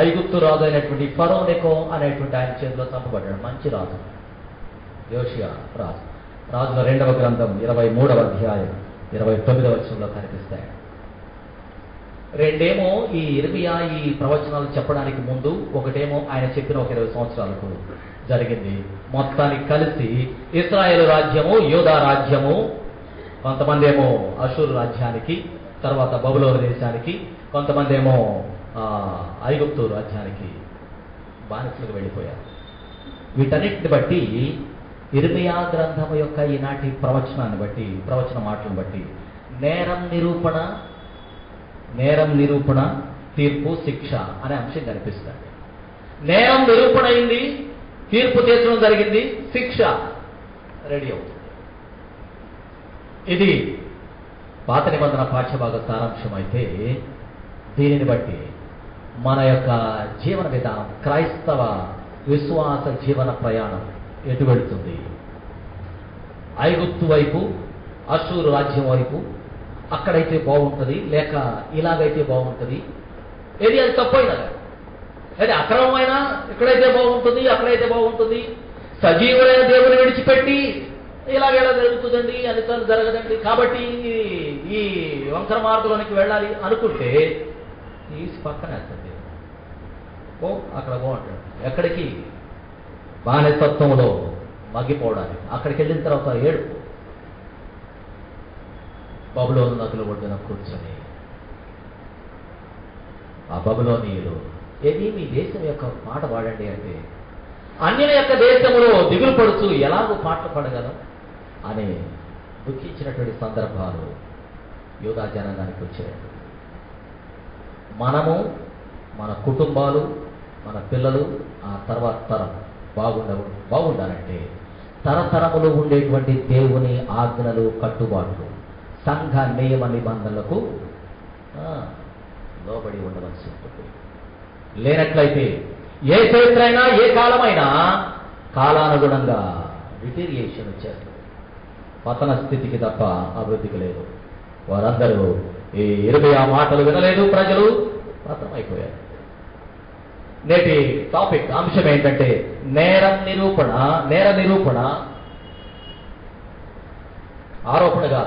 ఐగుప్తు రాజు అయినటువంటి ఫరోనికో అనేటువంటి ఆయన చేతిలో చంపబడ్డాడు. మంచి రాజు యోషియా రాజు. రాజుల 2వ గ్రంథం 23వ అధ్యాయం 29వ వచనంలో కనిపిస్తాయి. రెండేమో ఈ ఇర్మియా ఈ ప్రవచనాలు చెప్పడానికి ముందు, ఒకటేమో ఆయన చెప్పిన ఒక 20 సంవత్సరాలకు జరిగింది. మొత్తానికి కలిసి ఇశ్రాయేలు రాజ్యము యోధా రాజ్యము, కొంతమంది ఏమో అషూరు రాజ్యానికి, తర్వాత బబులోను దేశానికి, కొంతమంది ఏమో ఐగుప్తు రాజ్యానికి బానిసలకు వెళ్ళిపోయారు. వీటన్నిటిని బట్టి ఇర్మియా గ్రంథము యొక్క ఈనాటి ప్రవచనాన్ని బట్టి, ప్రవచన మాటలను బట్టి నేరం నిరూపణ తీర్పు శిక్ష అనే అంశం కనిపిస్తుంది. నేరం నిరూపణ అయింది, తీర్పు తీర్చడం జరిగింది, శిక్ష రెడీ అవుతుంది. ఇది పాత నిబంధన పాఠ్యభాగ సారాంశం అయితే, దీనిని బట్టి మన యొక్క జీవన విధానం, క్రైస్తవ విశ్వాస జీవన ప్రయాణం ఎటు వెళుతుంది? ఐగుప్తు వైపు, అషూరు రాజ్యం వైపు, అక్కడైతే బాగుంటుంది లేక ఇలాగైతే బాగుంటుంది? ఏది అది తప్పైనా, అది అక్రమమైనా ఇక్కడైతే బాగుంటుంది అక్కడైతే బాగుంటుంది. సజీవులైన దేవుని విడిచిపెట్టి ఇలాగెలా జరుగుతుందండి, అది జరగదండి, కాబట్టి ఈ వంకర మార్గంలోనికి వెళ్ళాలి అనుకుంటే తీసి పక్కన వేస్తుంది. అక్కడ బాగుంటాడు. ఎక్కడికి? బానిసత్వంలో మగ్గిపోవడానికి. అక్కడికి వెళ్ళిన తర్వాత ఏడుపు. బబులోను నదుల ఒడ్డున కూర్చొని ఆ బబులోనీయులు, ఏది మీ దేశం యొక్క పాట పాడండి అంటే, అన్యుల యొక్క దేశంలో దిగులు పడుతూ ఎలాగో పాటలు పాడగలం అని దుఃఖించినటువంటి సందర్భాలు యూదా జనాంగానికి వచ్చాయి. మనము, మన కుటుంబాలు, మన పిల్లలు, ఆ తర్వాత తరం బాగుండాలంటే తరతరములు ఉండేటువంటి దేవుని ఆజ్ఞలు, కట్టుబాట్లు, సంఘ నియమ నిబంధనలకు లోబడి ఉండవలసి ఉంటుంది. లేనట్లయితే ఏ చరిత్ర అయినా ఏ కాలమైనా కాలానుగుణంగా డిటీరియేషన్ వచ్చేస్తుంది. పతన స్థితికి తప్ప అభివృద్ధికి లేదు. వారందరూ ఈ 20 మాటలు వినలేదు, ప్రజలు పతనమైపోయారు. నేటి టాపిక్ అంశం ఏంటంటే నేర నిరూపణ ఆరోపణగా.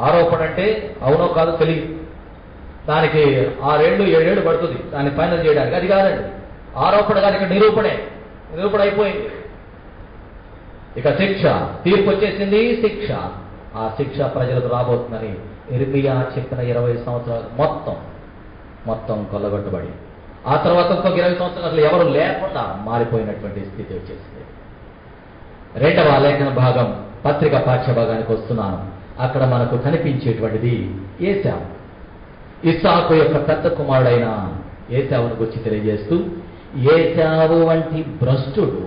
ఆరోపణ అంటే అవునో కాదో తెలియదు, దానికి 6 ఏళ్ళు 7 ఏళ్ళు పడుతుంది దాన్ని ఫైనల్ చేయడానికి. అది కాదండి ఆరోపణ కాదు, ఇక్కడ నిరూపణ అయిపోయింది. ఇక శిక్ష, తీర్పు వచ్చేసింది, శిక్ష. ఆ శిక్ష ప్రజలకు రాబోతుందని ఇర్మియా చెప్పిన 20 సంవత్సరాలు మొత్తం కొల్లగొట్టబడి ఆ తర్వాత ఇంకొక 20 సంవత్సరాలు అసలు ఎవరు లేకుండా మారిపోయినటువంటి స్థితి వచ్చేసింది. రెండవ లేఖన భాగం పత్రిక పాఠ్య భాగానికి వస్తున్నాను. అక్కడ మనకు కనిపించేటువంటిది ఏశావు. ఇస్సాకు యొక్క పెద్ద కుమారుడైన ఏశావును గురించి తెలియజేస్తూ, ఏశావు వంటి భ్రష్టుడు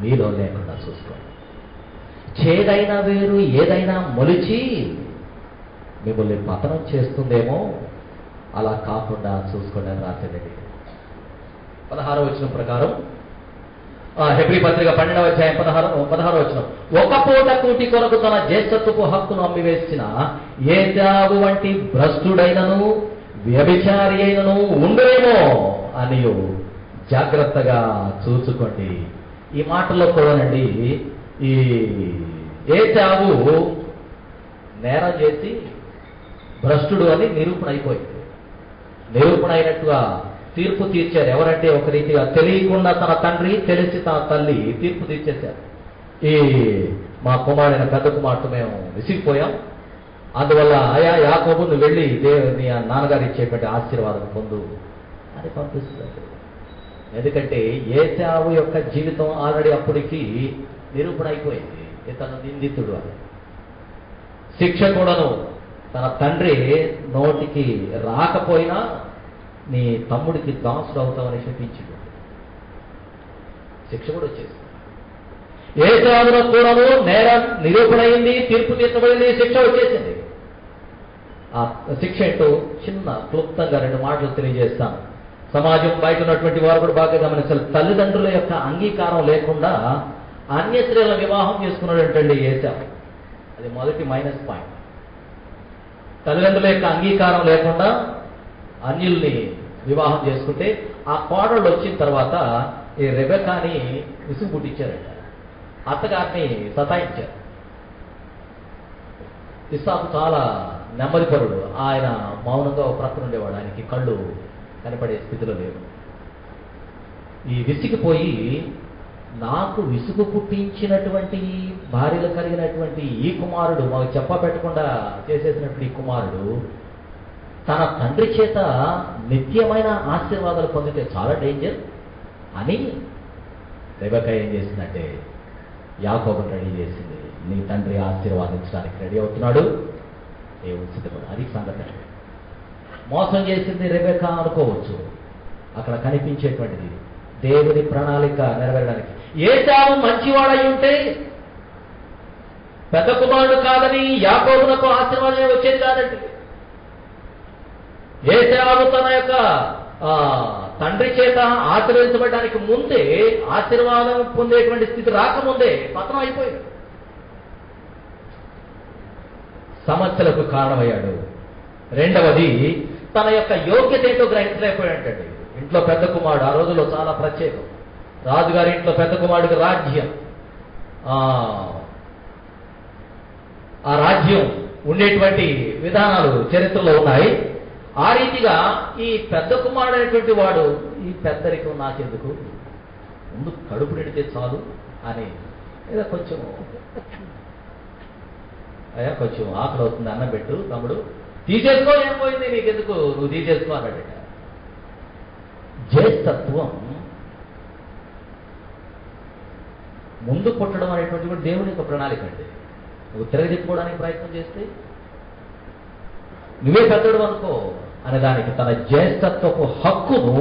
మీలో లేకుండా చూసుకోండి. చేదైన వేరు ఏదైనా మొలిచి మిమ్మల్ని పతనం చేస్తుందేమో, అలా కాకుండా చూసుకోండి అని రాసేదండి. 16వ వచనం ప్రకారం, హెబ్రీ పత్రిక 12వ అధ్యాయం 16వ వచనం, ఒక పూట కూటి కొరకు తన జ్యేష్ఠత్వపు హక్కును అమ్మివేసిన ఏశావు వంటి భ్రష్టుడైనను వ్యభిచారి అయినను ఉండేమో అని జాగ్రత్తగా చూసుకోండి. ఈ మాటల్లో కూడానండి, ఈ ఏశావు నేరం చేసి భ్రష్టుడు అని నిరూపణ అయిపోయింది. నిరూపణ అయినట్టుగా తీర్పు తీర్చారు. ఎవరంటే ఒక రీతిగా తెలియకుండా తన తండ్రి, తెలిసి తన తల్లి తీర్పు తీర్చేశారు. ఈ మా కుమారుడైన పెద్ద కుమార్తె మేము విసిగిపోయాం, అందువల్ల అయా యాకోబు నువ్వు వెళ్ళి నీ నాన్నగారు ఇచ్చేటువంటి ఆశీర్వాదం పొందు అని పంపిస్తున్నారు. ఎందుకంటే ఏశావు యొక్క జీవితం ఆల్రెడీ అప్పటికి నిరూపణ అయిపోయింది. ఇతను నిందితుడు అని. శిక్ష కూడాను తన తండ్రి నోటికి రాకపోయినా నీ తమ్ముడికి దాసుడు అవుతామని శపించాడు. శిక్ష కూడా వచ్చేసింది. ఏశావులో కూడాను నేరం నిరూపణ అయింది, తీర్పు తీర్చబడింది, శిక్ష వచ్చేసింది. ఆ శిక్ష ఏంటో చిన్న క్లుప్తంగా 2 మాటలు తెలియజేస్తాను. సమాజం బయట ఉన్నటువంటి వారు కూడా బాగా గమనించాలి. తల్లిదండ్రుల యొక్క అంగీకారం లేకుండా అన్య స్త్రీల వివాహం చేసుకున్నాడంటండి ఏశావు. అది మొదటి మైనస్ పాయింట్. తల్లిదండ్రుల యొక్క అంగీకారం లేకుండా అన్యుల్ని వివాహం చేసుకుంటే ఆ కోడళ్ళు వచ్చిన తర్వాత ఈ రెబెకాని విసుగు పుట్టించారంట. అత్తగారిని సతాయించారు. ఇస్సాకు చాలా నెమ్మదిపరుడు. ఆయన మౌనంగా ఒక ప్రక్కన ఉండేవాడు. ఆయనకి కళ్ళు కనపడే స్థితిలో లేవు. ఈ విసిగిపోయి నాకు విసుగు పుట్టించినటువంటి భార్యలు కలిగినటువంటి ఈ కుమారుడు, మాకు చెప్ప పెట్టకుండా చేసేసినటువంటి ఈ కుమారుడు తన తండ్రి చేత నిత్యమైన ఆశీర్వాదాలు పొందితే చాలా డేంజర్ అని రెబెకా ఏం చేసిందంటే యాకోబుని రెడీ చేసింది. నీ తండ్రి ఆశీర్వాదించడానికి రెడీ అవుతున్నాడు, దేవుడు సిద్ధపడు. అది సంగతి. మోసం చేసింది రెబెకా అనుకోవచ్చు. అక్కడ కనిపించేటువంటిది దేవుని ప్రణాళిక నెరవేరడానికి. ఏశావు మంచివాడై ఉంటే పెద్ద కుమారుడు కాదని యాకోబునకు ఆశీర్వాదం వచ్చేది కాదండి. ఏశావు తన యొక్క తండ్రి చేత ఆశీర్వదించబడడానికి ముందే, ఆశీర్వాదం పొందేటువంటి స్థితి రాకముందే పతనం అయిపోయింది. సమస్యలకు కారణమయ్యాడు. రెండవది, తన యొక్క యోగ్యత ఏంటో గ్రహించలేకపోయాడంటండి. ఇంట్లో పెద్ద కుమారుడు ఆ రోజుల్లో చాలా ప్రత్యేకం. రాజుగారి ఇంట్లో పెద్ద కుమారుడికి రాజ్యం, ఆ రాజ్యం ఉండేటువంటి విధానాలు చరిత్రలో ఉన్నాయి. ఆ రీతిగా ఈ పెద్ద కుమారుడు అనేటువంటి వాడు, ఈ పెద్దరికం నాకెందుకు, ముందు కడుపు నిండితే చాలు అని, ఏదో కొంచెం అయ్యా కొంచెం ఆకలి అవుతుంది, అన్నం పెట్టు తమ్ముడు, తీసేసుకో, ఏం పోయింది నీకెందుకు, నువ్వు తీసేసుకో అన్నాడట. జ్యేష్ఠత్వం ముందు పుట్టడం అనేటువంటి కూడా దేవుని యొక్క ప్రణాళిక అండి. నువ్వు తిరగదిప్పుకోవడానికి ప్రయత్నం చేస్తే నువ్వే పెద్దడు అనుకో అనే దానికి తన జ్యేష్ఠత్వపు హక్కును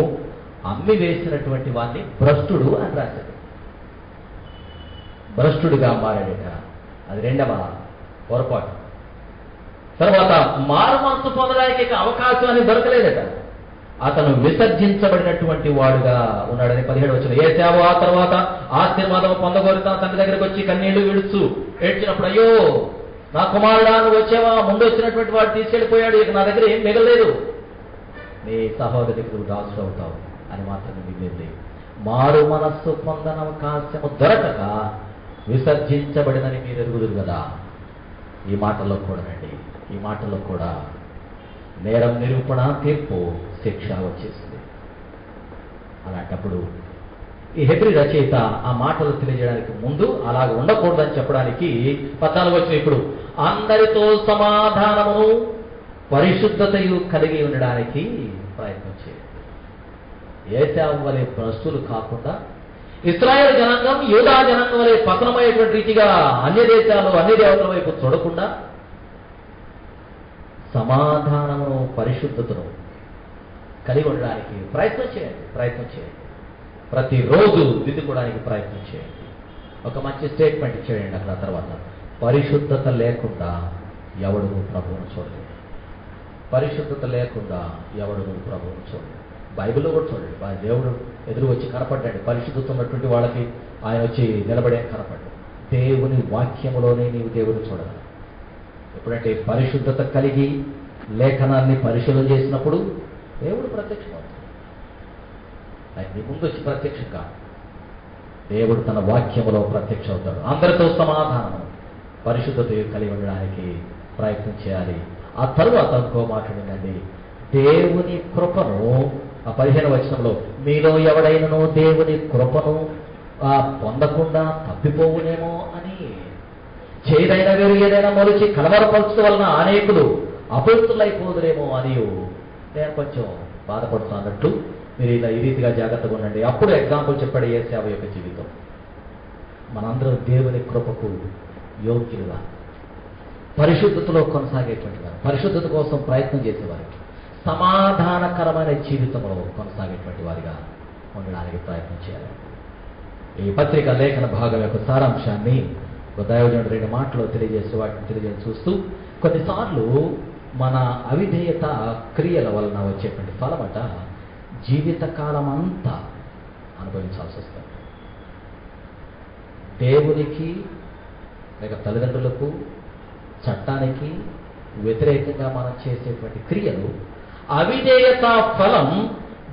అమ్మి వేసినటువంటి వాడిని భ్రష్టుడు అని రాశాడు. భ్రష్టుడిగా మారాడట. అది రెండవ పొరపాటు. తర్వాత మారు మనసు పొందడానికి అవకాశం అని దొరకలేదట. అతను విసర్జించబడినటువంటి వాడుగా ఉన్నాడని 17వ వచనం. ఏశావు ఆ తర్వాత ఆశీర్వాదం పొందగోరి తన తండ్రి దగ్గరికి వచ్చి కన్నీళ్లు విడుచు ఏడ్చినప్పుడు, అయ్యో నా కుమారుడా, నువ్వు వచ్చావా, ముందు వచ్చినటువంటి వాడు తీసుకెళ్ళిపోయాడు, ఇక నా దగ్గర ఏం మిగలలేదు, నీ సహోదరికి నువ్వు దాసుడు అవుతావు అని మాత్రమే మిగిలింది. మారు మనస్సు పొందన అవకాశము దొరకక విసర్జించబడినని మీరు ఎరుగుదురు కదా. ఈ మాటల్లో కూడానండి, ఈ మాటల్లో కూడా నేరం నిరూపణ, తీర్పు, శిక్ష వచ్చేసింది. అలాంటప్పుడు ఈ హెబ్రీ రచయిత ఆ మాటలు తెలియజేయడానికి ముందు అలాగ ఉండకూడదని చెప్పడానికి 14వ వచనం, ఇప్పుడు అందరితో సమాధానమును పరిశుద్ధతయు కలిగి ఉండడానికి ప్రయత్నం చేయండి. ఏశావు వలె భ్రష్టులు కాకుండా, ఇశ్రాయేలు జనాంగం యూదా జనాంగం వలె పతనమయ్యేటువంటి రీతిగా అన్య దేశాలు అన్ని దేవతల వైపు చూడకుండా సమాధానమును పరిశుద్ధతను కలిగి ఉండడానికి ప్రయత్నం చేయండి. ప్రతిరోజు దిద్దుకోవడానికి ప్రయత్నం చేయండి. ఒక మంచి స్టేట్మెంట్ ఇచ్చేయండి అక్కడ. తర్వాత పరిశుద్ధత లేకుండా ఎవడు ప్రభువును చూడలేదు. పరిశుద్ధత లేకుండా ఎవడు ప్రభువును చూడలేదు. బైబిల్లో కూడా చూడండి, దేవుడు ఎదురు వచ్చి కనపడ్డాడు. పరిశుద్ధత ఉన్నటువంటి వాళ్ళకి ఆయన వచ్చి నిలబడే కనపడ్డాడు. దేవుని వాక్యములోనే నీవు దేవుడు చూడాలి. ఎప్పుడంటే పరిశుద్ధత కలిగి లేఖనాన్ని పరిశీలన చేసినప్పుడు దేవుడు ప్రత్యక్షమవుతాడు. ఆయన నీ ముందు వచ్చి ప్రత్యక్షం కాదు, దేవుడు తన వాక్యములో ప్రత్యక్ష అవుతాడు. అందరితో సమాధానం పరిశుద్ధత కలిగి ఉండడానికి ప్రయత్నం చేయాలి. ఆ తరువాత ఇంకో మాట్లాడిందండి, దేవుని కృపను ఆ 15వ వచనంలో మీలో ఎవడైనను దేవుని కృపను పొందకుండా తప్పిపోవునేమో అని, చేదైన వేరు ఏదైనా మొలిచి కలవరపరచడం వలన అనేకులు అపవిత్రులైపోదురేమో అని నేను కొంచెం బాధపడుతున్నట్లు మీరు ఇలా ఈ రీతిగా జాగ్రత్తగా ఉండండి. అప్పుడు ఎగ్జాంపుల్ చెప్పాడు యేశావు యొక్క జీవితం. మనందరం దేవుని కృపకు యోగ్యులుగా పరిశుద్ధతలో కొనసాగేటువంటి వారు, పరిశుద్ధత కోసం ప్రయత్నం చేసేవారు, సమాధానకరమైన జీవితంలో కొనసాగేటువంటి వారిగా ఉండడానికి ప్రయత్నం చేయాలి. ఈ పత్రిక లేఖన భాగం యొక్క సారాంశాన్ని ఒక దైవజనుడు 2 మాటలు వాటిని చూస్తూ, కొన్నిసార్లు మన అవిధేయత క్రియల వలన వచ్చేటువంటి ఫలమట జీవితకాలం అంతా అనుభవించాల్సి వస్తుంది. దేవునికి లేక తల్లిదండ్రులకు చట్టానికి వ్యతిరేకంగా మనం చేసేటువంటి క్రియలు అవిధేయత ఫలం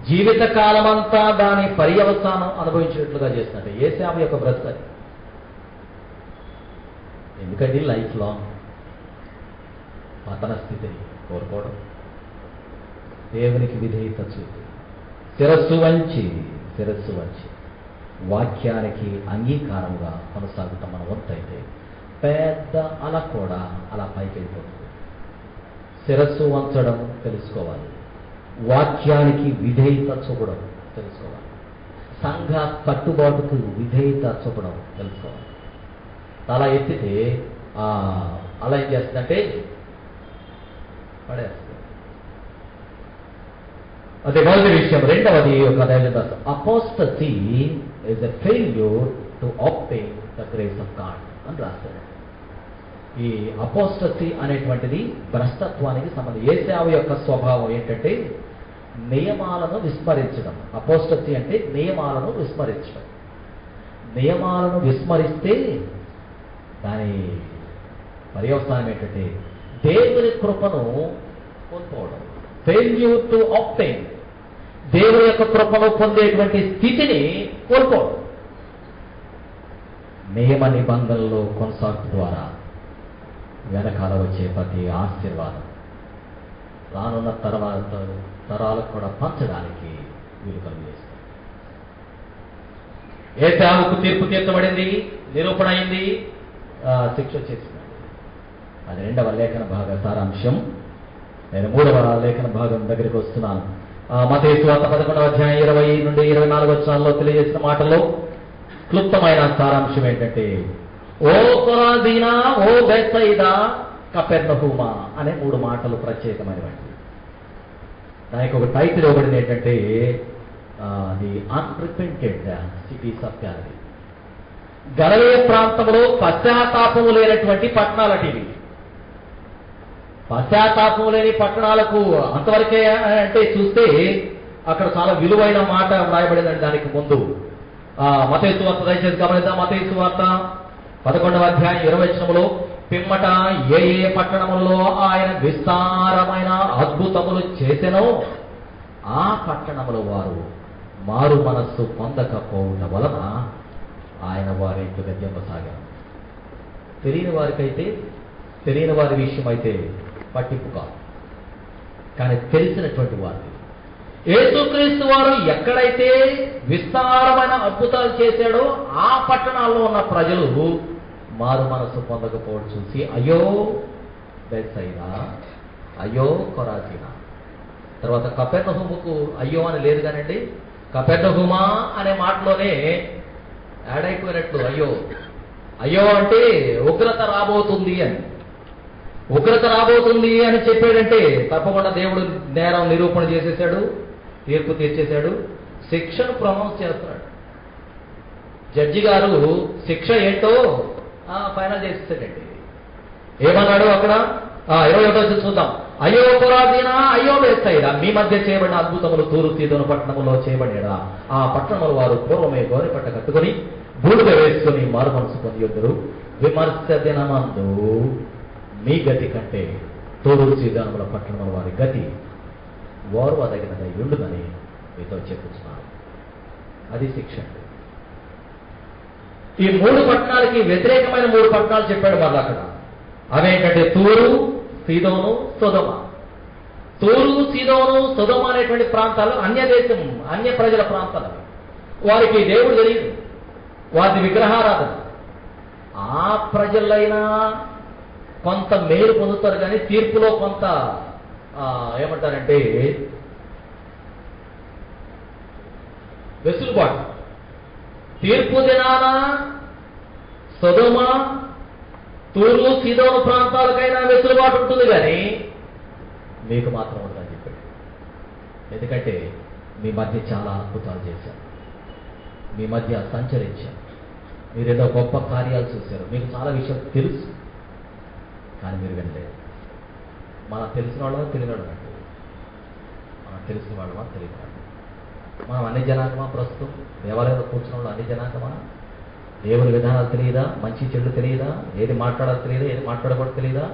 జీవితకాలమంతా దాని పర్యవసానం అనుభవించినట్లుగా చేస్తున్నట్టు యేశావు యొక్క బ్రతుకు. ఎందుకంటే లైఫ్ లాంగ్ పతన స్థితిని కోరుకోవడం, దేవునికి విధేయత చూపి శిరస్సు వంచి వాక్యానికి అంగీకారంగా కొనసాగుతాం మన వంతైతే పెద్ద అల కూడా అలా పైకి వెళ్ళిపోతుంది. శిరస్సు వంచడం తెలుసుకోవాలి, వాక్యానికి విధేయత చూపడం తెలుసుకోవాలి, సంఘ కట్టుబాటుకు విధేయత చూపడం తెలుసుకోవాలి. అలా ఎత్తితే అలా ఏం చేస్తుందంటే పడేస్తుంది. అదే మొదటి విషయం. రెండవది ఒక apostasy is a failure to obtain the grace of God అని రాస్తాడు. ఈ అపోస్టసీ అనేటువంటిది భ్రష్టత్వానికి సంబంధం. యేశావు యొక్క స్వభావం ఏంటంటే నియమాలను విస్మరించడం. అపోస్టసీ అంటే నియమాలను విస్మరించడం. నియమాలను విస్మరిస్తే దాని పర్యవసానం ఏంటంటే దేవుని కృపను కోల్పోవడం. ఫెయిల్యూర్ టు ఆబ్టైన్, దేవుని యొక్క కృపను పొందేటువంటి స్థితిని కోల్పోవడం. నియమ నిబంధనలో కొనసాగుట ద్వారా వెనకాల వచ్చే ప్రతి ఆశీర్వాదం రానున్న తరాలకు కూడా పంచడానికి వీలు కలిగేస్తుంది. యేశావుకు తీర్పు తీర్చబడింది, నిరూపణ అయింది, శిక్ష చేసింది. అది 2వ లేఖన భాగ సారాంశం. నేను 3వ లేఖన భాగం దగ్గరికి వస్తున్నాను. మత్తయి సువార్త 11వ అధ్యాయం 20 నుండి 24 వచనాల్లో తెలియజేసిన మాటల్లో క్లుప్తమైన సారాంశం ఏంటంటే, ఓ కొరాజీనా, ఓ బెత్సయిదా, కపెర్నహూమా అనే 3 మాటలు ప్రత్యేకమైనవి. దానికి ఒక టైటిల్ ఇవ్వబడింది ఏంటంటే ది అన్రిపెంటెడ్ సిటీస్ ఆఫ్ గ్యాలిలీ. గలిలయ ప్రాంతంలో పశ్చాత్తాపము లేనటువంటి పట్టణాలటివి. పశ్చాత్తాపం లేని పట్టణాలకు అంతవరకే అంటే చూస్తే అక్కడ చాలా విలువైన మాట వ్రాయబడిందండి. దానికి ముందు మత్తయి సువార్త దయచేసి గమనిద్దాం. మత్తయి సువార్త 11వ అధ్యాయం 20వ వచనములో, పిమ్మట ఏ ఏ పట్టణములలో ఆయన విస్తారమైన అద్భుతములు చేసెనో ఆ పట్టణముల వారు మారు మనస్సు పొందకపోవట వలన ఆయన వారి ఇంటికి గద్యంపసాగారు. తెలియని వారి విషయం అయితే పట్టింపు కాదు, కానీ తెలిసినటువంటి వారిని యేసుక్రీస్తు వారు ఎక్కడైతే విస్తారమైన అద్భుతాలు చేశాడో ఆ పట్టణాల్లో ఉన్న ప్రజలు మారు మనస్సు పొందకపోవడం చూసి అయ్యో బెత్సయిదా, అయ్యో కొరాజీనా. తర్వాత కపెర్నహూముకు అయ్యో అని లేదు కానండి, కపెర్నహూమా అనే మాటలోనే యాడ్ అయిపోయినట్లు అయ్యో అయ్యో అంటే ఉగ్రత రాబోతుంది అని. ఉగ్రత రాబోతుంది అని చెప్పాడంటే తప్పకుండా దేవుడు నేరం నిరూపణ చేసేసాడు, తీర్పు తీర్చేశాడు, శిక్షను ప్రొనౌన్స్ చేస్తున్నాడు. జడ్జి గారు శిక్ష ఏంటో ఫైనల్ చేసేసాడండి. ఏమన్నాడు అక్కడ 21 చూద్దాం. అయ్యో కొరాజీనా, అయ్యో బేత్సయిదా, మీ మధ్య చేయబడిన అద్భుతములు తూరు సీదోను పట్టణములో చేయబడినా ఆ పట్టణములు వారు పూర్వమే గోరెపట్ట కట్టుకుని బూడిద వేసుకుని మారు మనసు పొందియుందురు. విమర్శ దినమందు మీ గతి కంటే తూరు సీదోనుల పట్టణముల వారి గతి ఓర్వదగినదై ఉండునని మీతో చెప్పుచున్నాను. అది శిక్ష. ఈ 3 పట్టణాలకి వ్యతిరేకమైన 3 పట్టణాలు చెప్పాడు మళ్ళీ అక్కడ. అవేంటంటే తూరు, సీదోను, సొదొమ. తూరు, సీదోను, సొదొమ అనేటువంటి ప్రాంతాలు అన్య దేశం, అన్య ప్రజల ప్రాంతాలు. వారికి దేవుడు తెలియదు, వారి విగ్రహారాధన. ఆ ప్రజలైనా కొంత మేలు పొందుతారు, కానీ తీర్పులో కొంత ఏమంటారంటే వెసులుబాటు. తీర్పు దినాన సొదొమ, తూరు, సీదోను ప్రాంతాలకైనా వెసులుబాటు ఉంటుంది, కానీ మీకు మాత్రం ఉందని చెప్పాడు. ఎందుకంటే మీ మధ్య చాలా అద్భుతాలు చేశారు, మీ మధ్య సంచరించారు, మీరేదో గొప్ప కార్యాలు చూశారు, మీకు చాలా విషయం తెలుసు, కానీ మీరు వినలేదు. మనం తెలిసిన వాళ్ళమా తెలియని వాళ్ళమంటే, మనం తెలిసిన వాళ్ళమా తెలియని వాళ్ళు, మనం అన్ని జనాంగమా, ప్రస్తుతం దేవాలయంలో కూర్చున్న వాళ్ళు అన్ని జనాంగమా? దేవుని విధానాలు తెలియదా? మంచి చెడు తెలియదా? ఏది మాట్లాడాలో తెలియదా? ఏది మాట్లాడకూడదు తెలియదా?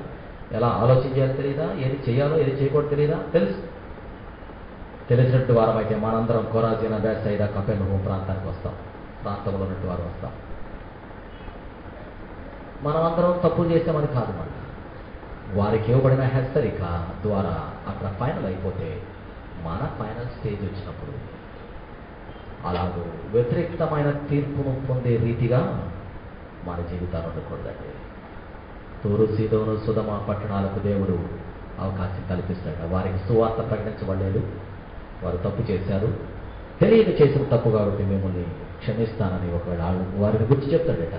ఎలా ఆలోచించాలో తెలియదా? ఏది చేయాలో ఏది చేయకూడదు తెలియదా? తెలుసు. తెలిసినట్టు వారం అయితే మనందరం కొరాజీనా, బేత్సయిదా, కపెర్నహూము ప్రాంతానికి వస్తాం, ప్రాంతంలో ఉన్నట్టు వారు వస్తాం. మనమందరం తప్పులు చేసామని కాదు, మాట వారికి ఇవ్వబడిన హెచ్చరిక ద్వారా అక్కడ ఫైనల్ అయిపోతే మన ఫైనల్ స్టేజ్ వచ్చినప్పుడు అలాగూ వ్యతిరేకమైన తీర్పును పొందే రీతిగా మన జీవితాలు ఉండకూడదండి. తూరు, సీదోను, సొదొమ పట్టణాలకు దేవుడు అవకాశం కల్పిస్తాడు. వారికి సువార్త ప్రకటించబడలేదు, వారు తప్పు చేశారు, తెలియక చేసిన తప్పు కాబట్టి మిమ్మల్ని క్షమిస్తానని ఒకవేళ వారిని గుర్తు చెప్తాడట.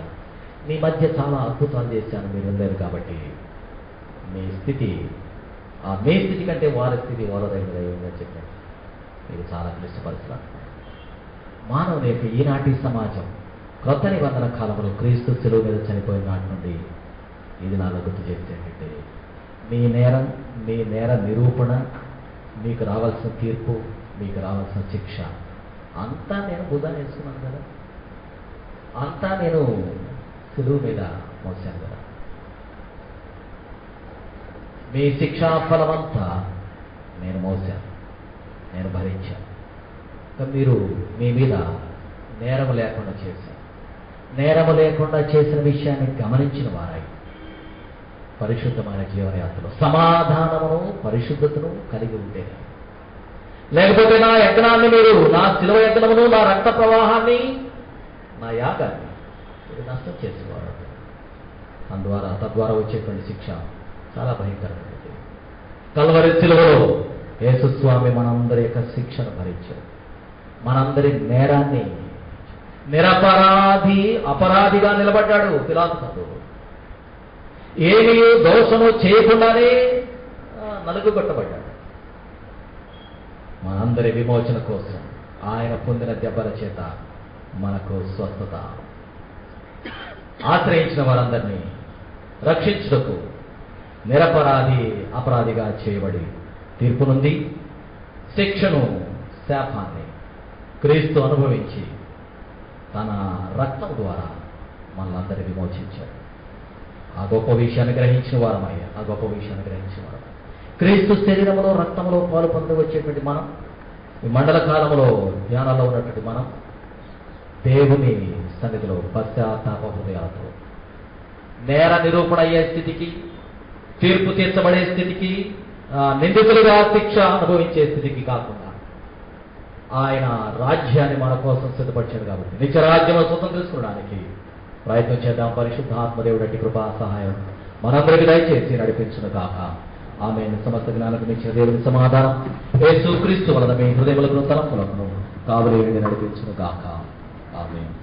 మీ మధ్య చాలా అద్భుతాలు చేశాను, మీరు ఉండలేదు కాబట్టి మీ స్థితి కంటే వారి స్థితి ఓరదైనదని చెప్పాడు. మీరు చాలా క్లిష్టపరుస్తున్నారు. మానవుని యొక్క ఈనాటి సమాజం క్రొత్త నిబంధన కాలంలో క్రీస్తు శిలువ మీద చనిపోయిన నాటి నుండి ఇది నాలో గుర్తు చేసేటంటే మీ నేర నిరూపణ, మీకు రావాల్సిన తీర్పు, మీకు రావాల్సిన శిక్ష అంతా నేను భుజాన్ని వేసుకున్నాను కదా, అంతా నేను శిలువ మీద మోసాను కదా. మీ శిక్షా ఫలమంతా నేను మోసాను, నేను భరించాను. మీరు మీ మీద నేరము లేకుండా చేశారు. నేరము లేకుండా చేసిన విషయాన్ని గమనించిన వారై పరిశుద్ధమైన జీవనయాత్రలో సమాధానమును, పరిశుద్ధతను కలిగి ఉంటేనే, లేకపోతే నా యజ్ఞాన్ని మీరు, నా శిలువ యజ్ఞమును, నా రక్త ప్రవాహాన్ని, నా యాగాన్ని మీరు నష్టం చేసుకోవాలి. తద్వారా వచ్చేటువంటి శిక్ష చాలా భయంకరమైనది. కల్వరి శిలువలో యేసుస్వామి మనందరి యొక్క శిక్షను భరించాడు. మనందరి నేరాన్ని, అపరాధిగా నిలబడ్డాడు. పిలాతు కాదు, ఏమీ దోషము చేయకుండానే నలుగుగొట్టబడ్డాడు. మనందరి విమోచన కోసం ఆయన పొందిన దెబ్బల చేత మనకు స్వస్థత. ఆశ్రయించిన వారందరినీ రక్షించుటకు అపరాధిగా చేయబడి తీర్పు నుండి శిక్షను, శాపాన్ని క్రీస్తు అనుభవించి తన రక్తం ద్వారా మనల్ని విమోచించాడు. ఆ గొప్ప విషయాన్ని గ్రహించిన వారమయ్యా, క్రీస్తు శరీరంలో, రక్తంలో పాలు పొంది వచ్చేటువంటి మనం, ఈ మండల కాలంలో ధ్యానాల్లో ఉన్నటువంటి మనం దేవుని సన్నిధిలో పశ్చాత్తాప హృదయాలతో నేర నిరూపణ అయ్యే స్థితికి, తీర్పు తీర్చబడే స్థితికి, నిందితులుగా శిక్ష అనుభవించే స్థితికి కాకుండా ఆయన రాజ్యాన్ని మన కోసం సిద్ధపరిచాడు. కాబట్టి నిత్య రాజ్యంలో స్వతం తెలుసుకోవడానికి ప్రయత్నం చేద్దాం. పరిశుద్ధాత్మదేవుడు అట్టి కృపా సహాయం మనందరికీ దయచేసి నడిపించును కాక. ఆమె సమస్త జ్ఞానానికి మించిన దేవుని సమాధానం యేసుక్రీస్తు వలన మీ హృదయములకు తలంపులను కావలి నడిపించును గాక. ఆమేన్.